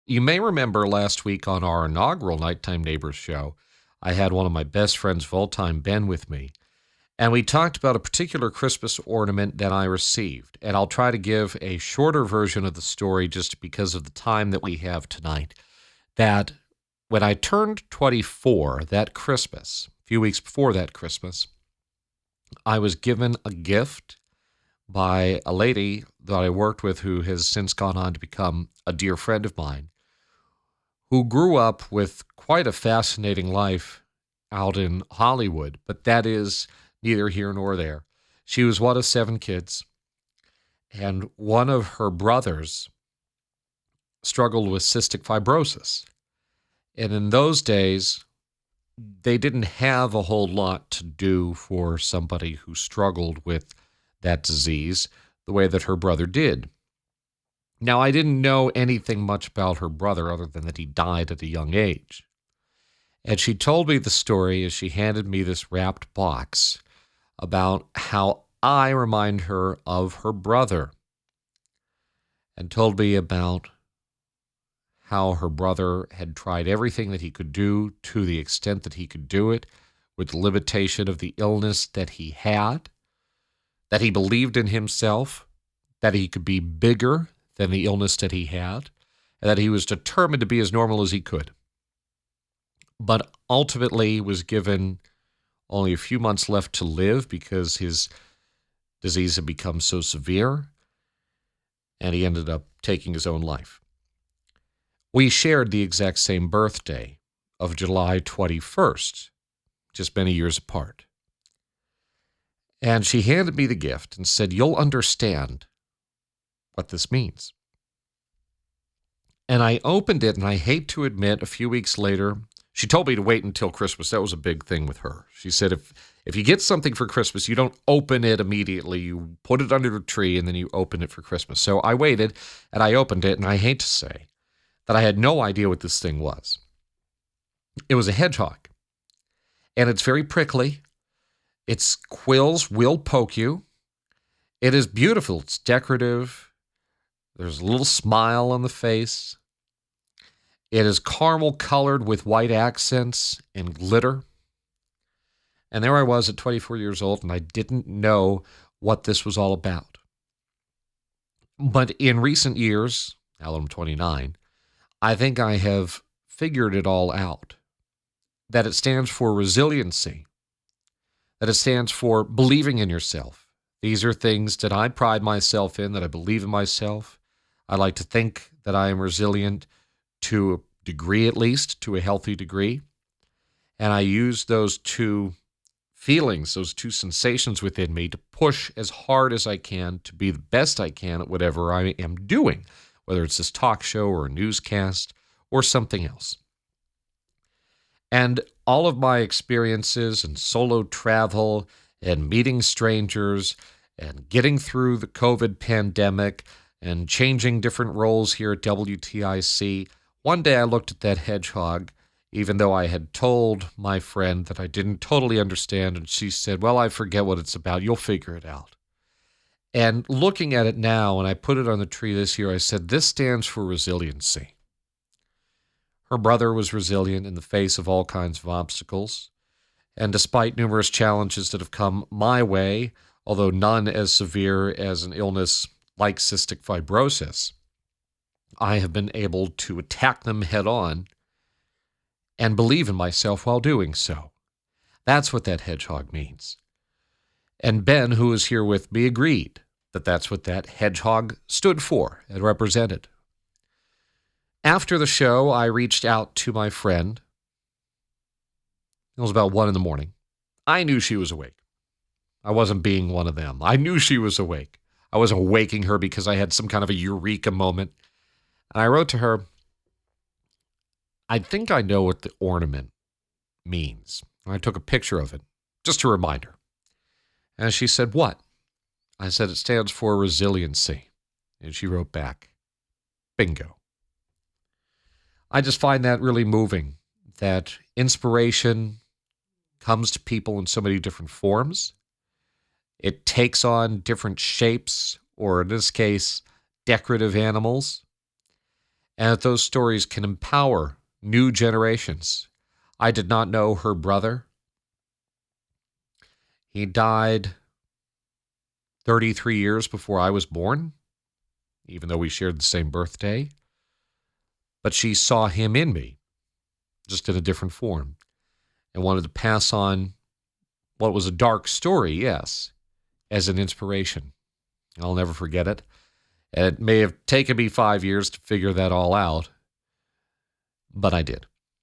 You may remember last week on our inaugural Nighttime Neighbors show, I had one of my best friends of all time, Ben, with me, and we talked about a particular Christmas ornament that I received. And I'll try to give a shorter version of the story just because of the time that we have tonight. That when I turned 24 that Christmas, a few weeks before that Christmas, I was given a gift by a lady that I worked with who has since gone on to become a dear friend of mine, who grew up with quite a fascinating life out in Hollywood, but that is neither here nor there. She was one of 7 kids, and one of her brothers struggled with cystic fibrosis. And in those days, they didn't have a whole lot to do for somebody who struggled with that disease the way that her brother did. Now, I didn't know anything much about her brother other than that he died at a young age. And she told me the story as she handed me this wrapped box about how I remind her of her brother, and told me about how her brother had tried everything that he could do to the extent that he could do it with the limitation of the illness that he had, that he believed in himself, that he could be bigger than the illness that he had, and that he was determined to be as normal as he could. But ultimately was given only a few months left to live because his disease had become so severe, and he ended up taking his own life. We shared the exact same birthday of July 21st, just many years apart. And she handed me the gift and said, "You'll understand what this means." And I opened it, and I hate to admit, a few weeks later, she told me to wait until Christmas. That was a big thing with her. She said, if you get something for Christmas, you don't open it immediately. You put it under the tree, and then you open it for Christmas. So I waited, and I opened it, and I hate to say that I had no idea what this thing was. It was a hedgehog, and it's very prickly. Its quills will poke you. It is beautiful. It's decorative. There's a little smile on the face. It is caramel colored with white accents and glitter. And there I was at 24 years old, and I didn't know what this was all about. But in recent years, now that I'm 29, I think I have figured it all out. That it stands for resiliency. That it stands for believing in yourself. These are things that I pride myself in, that I believe in myself. I like to think that I am resilient to a degree, at least, to a healthy degree. And I use those two feelings, those two sensations within me to push as hard as I can to be the best I can at whatever I am doing, whether it's this talk show or a newscast or something else. And all of my experiences and solo travel and meeting strangers and getting through the COVID pandemic and changing different roles here at WTIC, one day I looked at that hedgehog, even though I had told my friend that I didn't totally understand, and she said, "Well, I forget what it's about. You'll figure it out." And looking at it now, and I put it on the tree this year, I said, this stands for resiliency. Her brother was resilient in the face of all kinds of obstacles, and despite numerous challenges that have come my way, although none as severe as an illness like cystic fibrosis, I have been able to attack them head on and believe in myself while doing so. That's what that hedgehog means. And Ben, who is here with me, agreed that that's what that hedgehog stood for and represented. After the show, I reached out to my friend. It was about 1 a.m. I knew she was awake. I wasn't being one of them. I knew she was awake. I wasn't waking her because I had some kind of a eureka moment. And I wrote to her, "I think I know what the ornament means." And I took a picture of it, just to remind her. And she said, "What?" I said, "It stands for resiliency." And she wrote back, "Bingo." I just find that really moving, that inspiration comes to people in so many different forms. It takes on different shapes, or in this case, decorative animals. and that those stories can empower new generations. I did not know her brother. He died 33 years before I was born, even though we shared the same birthday. But she saw him in me, just in a different form, and wanted to pass on what was a dark story, yes, as an inspiration. I'll never forget it. And it may have taken me 5 years to figure that all out, but I did.